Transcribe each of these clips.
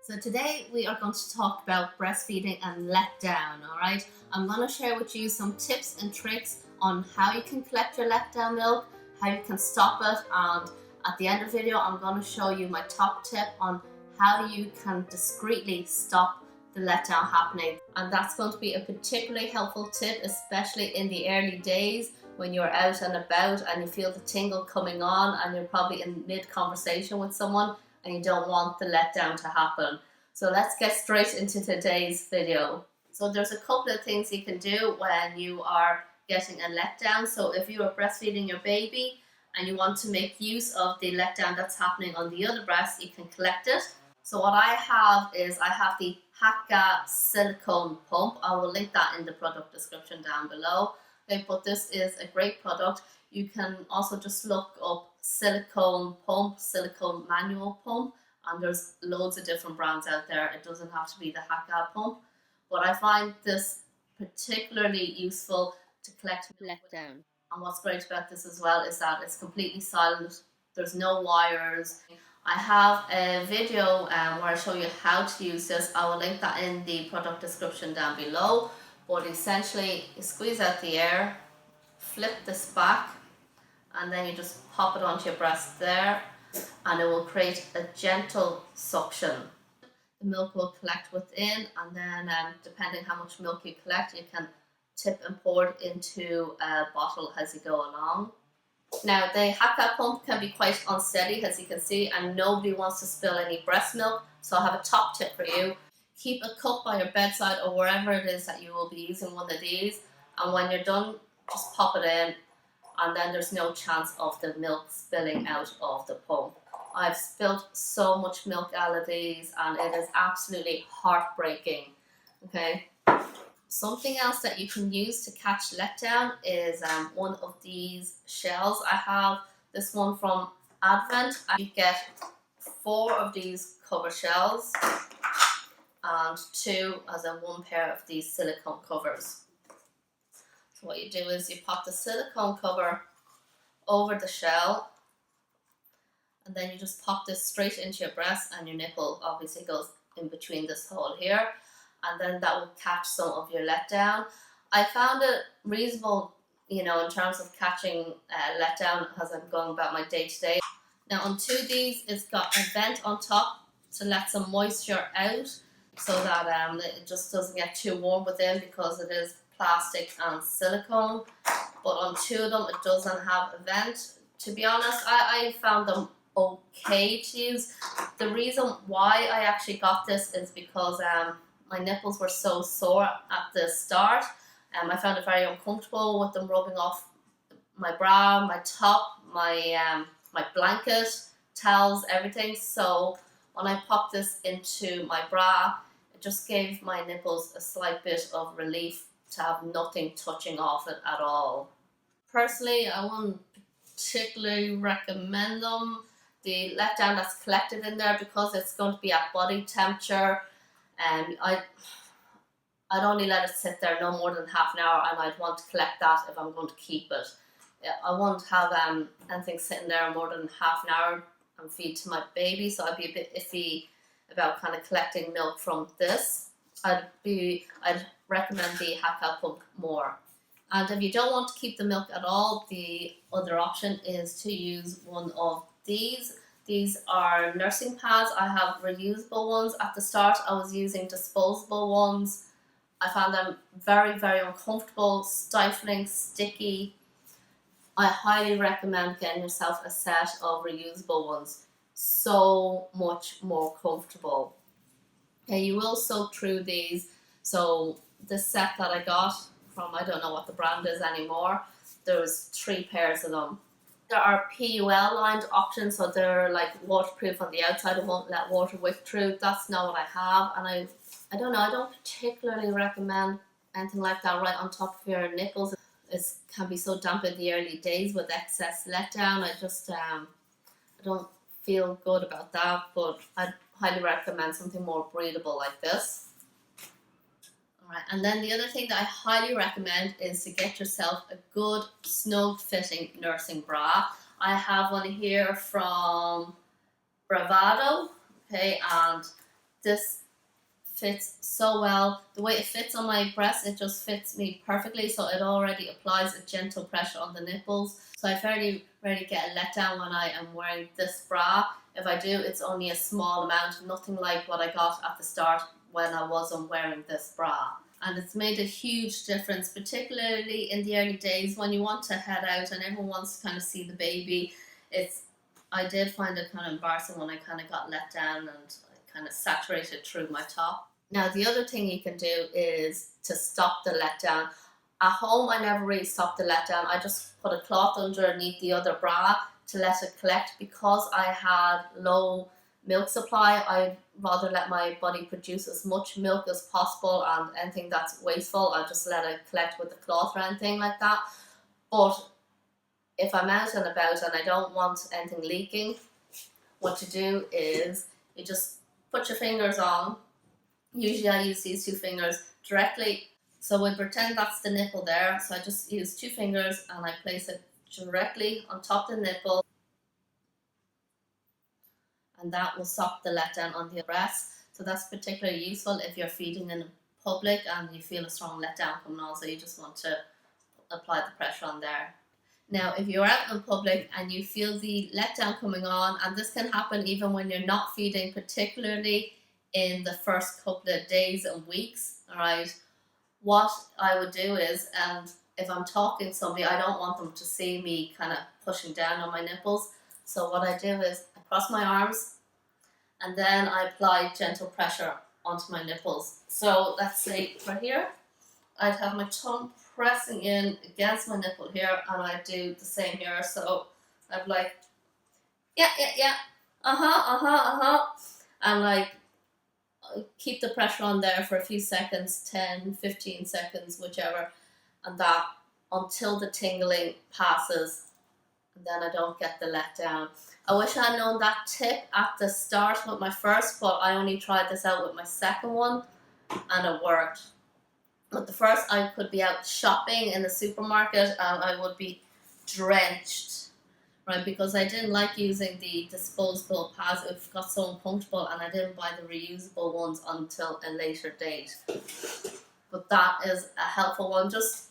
So today we are going to talk about breastfeeding and letdown, alright? I'm going to share with you some tips and tricks on how you can collect your letdown milk, how you can stop it, and at the end of the video I'm going to show you my top tip on how you can discreetly stop the letdown happening. And that's going to be a particularly helpful tip, especially in the early days when you're out and about and you feel the tingle coming on and you're probably in mid-conversation with someone and you don't want the letdown to happen. So let's get straight into today's video. So there's a couple of things you can do when you are getting a letdown. So if you are breastfeeding your baby and you want to make use of the letdown that's happening on the other breast, you can collect it. So what I have is I have the Haakaa silicone pump. I will link that in the product description down below. Okay, but this is a great product. You can also just look up silicone pump, silicone manual pump, and there's loads of different brands out there. It doesn't have to be the Haakaa pump, but I find this particularly useful to collect letdown. And what's great about this as well is that it's completely silent. There's no wires. I have a video where I show you how to use this. I will link that in the product description down below. But essentially, you squeeze out the air, flip this back, and then you just pop it onto your breast there, and it will create a gentle suction. The milk will collect within, and then depending how much milk you collect, you can tip and pour it into a bottle as you go along. Now, the Haakaa pump can be quite unsteady, as you can see, and nobody wants to spill any breast milk, so I have a top tip for you. Keep a cup by your bedside or wherever it is that you will be using one of these, and when you're done, just pop it in, and then there's no chance of the milk spilling out of the pump. I've spilled so much milk out of these and it is absolutely heartbreaking. Okay. Something else that you can use to catch letdown is one of these shells. I have this one from Advent. You get 4 of these cover shells and 2 as in one pair of these silicone covers. So what you do is you pop the silicone cover over the shell, and then you just pop this straight into your breast, and your nipple obviously goes in between this hole here, and then that will catch some of your letdown. I found it reasonable, in terms of catching letdown as I'm going about my day to day. Now on 2 of these, it's got a vent on top to let some moisture out, so that it just doesn't get too warm within, because it is plastic and silicone. But on 2 of them, it doesn't have a vent. To be honest, I found them okay to use. The reason why I actually got this is because my nipples were so sore at the start. I found it very uncomfortable with them rubbing off my bra, my top, my blanket, towels, everything. So when I popped this into my bra, it just gave my nipples a slight bit of relief to have nothing touching off it at all. Personally, I wouldn't particularly recommend them. The letdown that's collected in there, because it's going to be at body temperature, and I'd only let it sit there no more than half an hour, and I'd want to collect that if I'm going to keep it. I won't have anything sitting there more than half an hour and feed to my baby, so I'd be a bit iffy about kind of collecting milk from this. I'd recommend the Haakaa pump more. And if you don't want to keep the milk at all, the other option is to use one of these. These are nursing pads. I have reusable ones. At the start, I was using disposable ones. I found them very, very uncomfortable, stifling, sticky. I highly recommend getting yourself a set of reusable ones. So much more comfortable. Okay, you will soak through these. So the set that I got from, I don't know what the brand is anymore, there's 3 pairs of them. There are PUL lined options, so they're like waterproof on the outside. It won't let water whip through. That's not what I have, and I don't know, I don't particularly recommend anything like that right on top of your nipples. It can be so damp in the early days with excess letdown. I just I don't feel good about that, but I'd highly recommend something more breathable like this. Alright, and then the other thing that I highly recommend is to get yourself a good snug fitting nursing bra. I have one here from Bravado, okay, and this fits so well. The way it fits on my breast, it just fits me perfectly, so it already applies a gentle pressure on the nipples. So I fairly rarely get a letdown when I am wearing this bra. If I do, it's only a small amount, nothing like what I got at the start when I wasn't wearing this bra. And it's made a huge difference, particularly in the early days when you want to head out and everyone wants to kind of see the baby. I did find it kind of embarrassing when I kind of got let down and I kind of saturated through my top. Now the other thing you can do is to stop the letdown. At home I never really stopped the letdown. I just put a cloth underneath the other bra to let it collect. Because I had low milk supply, I'd rather let my body produce as much milk as possible, and anything that's wasteful I just let it collect with the cloth or anything like that. But if I'm out and about and I don't want anything leaking, what you do is you just put your fingers on. Usually I use these 2 fingers directly, so we pretend that's the nipple there, so I just use 2 fingers and I place it directly on top of the nipple, and that will stop the letdown on the breast. So that's particularly useful if you're feeding in public and you feel a strong letdown coming on, so you just want to apply the pressure on there. Now if you're out in public and you feel the letdown coming on, and this can happen even when you're not feeding, particularly in the first couple of days and weeks, alright, what I would do is, if I'm talking to somebody, I don't want them to see me kind of pushing down on my nipples. So what I do is I cross my arms and then I apply gentle pressure onto my nipples. So let's say for here, I'd have my tongue pressing in against my nipple here, and I do the same here. So I'm like, yeah, and like keep the pressure on there for a few seconds, 10, 15 seconds, whichever, and that until the tingling passes, and then I don't get the letdown. I wish I had known that tip at the start with my first, but I only tried this out with my second one and it worked. With the first, I could be out shopping in the supermarket and I would be drenched, right? Because I didn't like using the disposable pads. It got so uncomfortable, and I didn't buy the reusable ones until a later date. But that is a helpful one. Just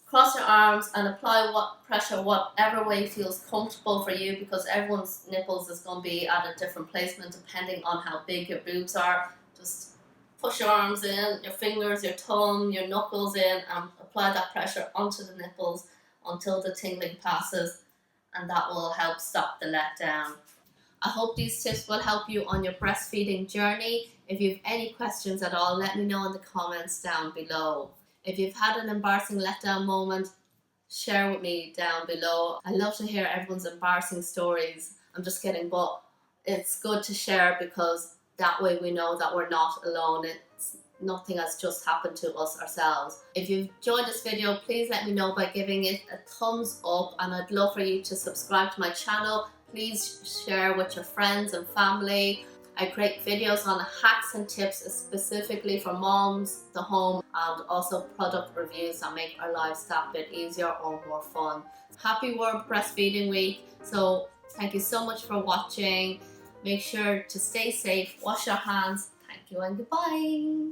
cross your arms and apply pressure whatever way feels comfortable for you, because everyone's nipples is going to be at a different placement depending on how big your boobs are. Just push your arms in, your fingers, your thumb, your knuckles in, and apply that pressure onto the nipples until the tingling passes, and that will help stop the letdown. I hope these tips will help you on your breastfeeding journey. If you have any questions at all, let me know in the comments down below. If you've had an embarrassing letdown moment, share with me down below. I love to hear everyone's embarrassing stories. I'm just kidding, but it's good to share because that way we know that we're not alone. Nothing has just happened to us ourselves. If you've enjoyed this video, please let me know by giving it a thumbs up, and I'd love for you to subscribe to my channel. Please share with your friends and family. I create videos on hacks and tips specifically for moms, the home, and also product reviews that make our lives that bit easier or more fun. Happy World Breastfeeding Week. So thank you so much for watching. Make sure to stay safe, wash your hands. Thank you and goodbye.